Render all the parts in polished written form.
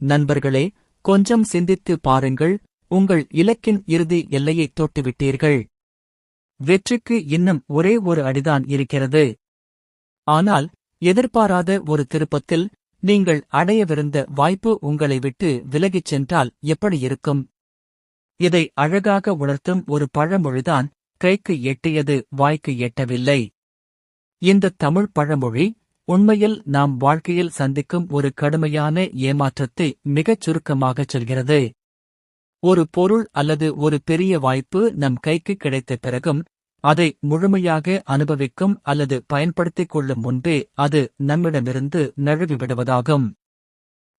நண்பர்களே, கொஞ்சம் சிந்தித்து பாருங்கள், உங்கள் இலக்கின் இறுதி எல்லையைத் தொட்டுவிட்டீர்கள். வெற்றிக்கு இன்னும் ஒரே ஒரு அடிதான் இருக்கிறது. ஆனால் எதிர்பாராத ஒரு திருப்பத்தில் நீங்கள் அடையவிருந்த வாய்ப்பு உங்களை விட்டு விலகிச் சென்றால் எப்படி இருக்கும்? இதை அழகாக உணர்த்தும் ஒரு பழமொழிதான், கைக்கு எட்டியது வாய்க்கு எட்டவில்லை. இந்த தமிழ் பழமொழி உண்மையில் நாம் வாழ்க்கையில் சந்திக்கும் ஒரு கடுமையான ஏமாற்றத்தை மிகச் சுருக்கமாகச் சொல்கிறது. ஒரு பொருள் அல்லது ஒரு பெரிய வாய்ப்பு நம் கைக்கு கிடைத்த பிறகும், அதை முழுமையாக அனுபவிக்கும் அல்லது பயன்படுத்திக் கொள்ளும் முன்பே அது நம்மிடமிருந்து நழுவிவிடுவதாகும்.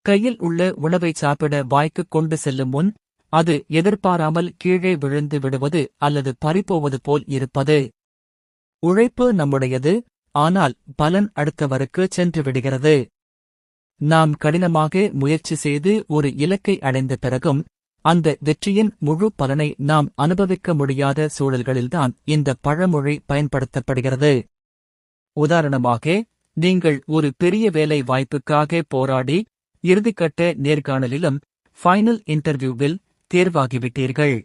கையில் உள்ள உணவை சாப்பிட வாய்க்கு கொண்டு செல்லும் முன் அது எதிர்பாராமல் கீழே விழுந்து விடுவது அல்லது பறிபோவது போல் இருப்பது. உழைப்பு நம்முடையது, ஆனால் பலன் அடுத்தவருக்கு சென்று விடுகிறது. நாம் கடினமாக முயற்சி செய்து ஒரு இலக்கை அடைந்த பிறகும் அந்த வெற்றியின் முழு பலனை நாம் அனுபவிக்க முடியாத சூழல்களில்தான் இந்த பழமொழி பயன்படுத்தப்படுகிறது. உதாரணமாக, நீங்கள் ஒரு பெரிய வேலை வாய்ப்புக்காக போராடி இறுதிக்கட்ட நேர்காணலிலும் ஃபைனல் இன்டர்வியூவில் தேர்வாகிவிட்டீர்கள்.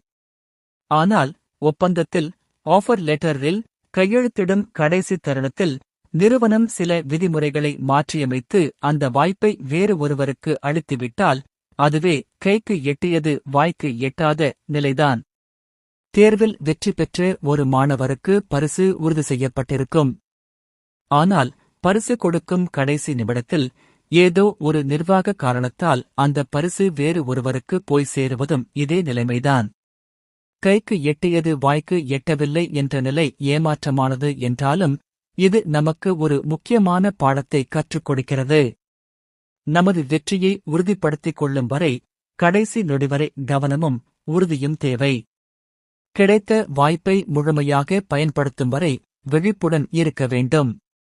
ஆனால் ஒப்பந்தத்தில், ஆஃபர் லெட்டரில் கையெழுத்திடும் கடைசி தருணத்தில் நிறுவனம் சில விதிமுறைகளை மாற்றியமைத்து அந்த வாய்ப்பை வேறு ஒருவருக்கு அளித்துவிட்டால், அதுவே கைக்கு எட்டியது வாய்க்கு எட்டாத நிலைதான். தேர்வில் வெற்றி பெற்ற ஒரு மாணவருக்கு பரிசு உறுதி செய்யப்பட்டிருக்கும். ஆனால் பரிசு கொடுக்கும் கடைசி நிமிடத்தில் ஏதோ ஒரு நிர்வாக காரணத்தால் அந்த பரிசு வேறு ஒருவருக்கு போய் சேருவதும் இதே நிலைமைதான். கைக்கு எட்டியது வாய்க்கு எட்டவில்லை என்ற நிலை ஏமாற்றமானது என்றாலும், இது நமக்கு ஒரு முக்கியமான பாடத்தை கற்றுக் கொடுக்கிறது. நமது வெற்றியை உறுதிப்படுத்திக் கொள்ளும் வரை, கடைசி நொடிவரை கவனமும் உறுதியும் தேவை. கிடைத்த வாய்ப்பை முழுமையாக பயன்படுத்தும் வரை விழிப்புடன் இருக்க வேண்டும்.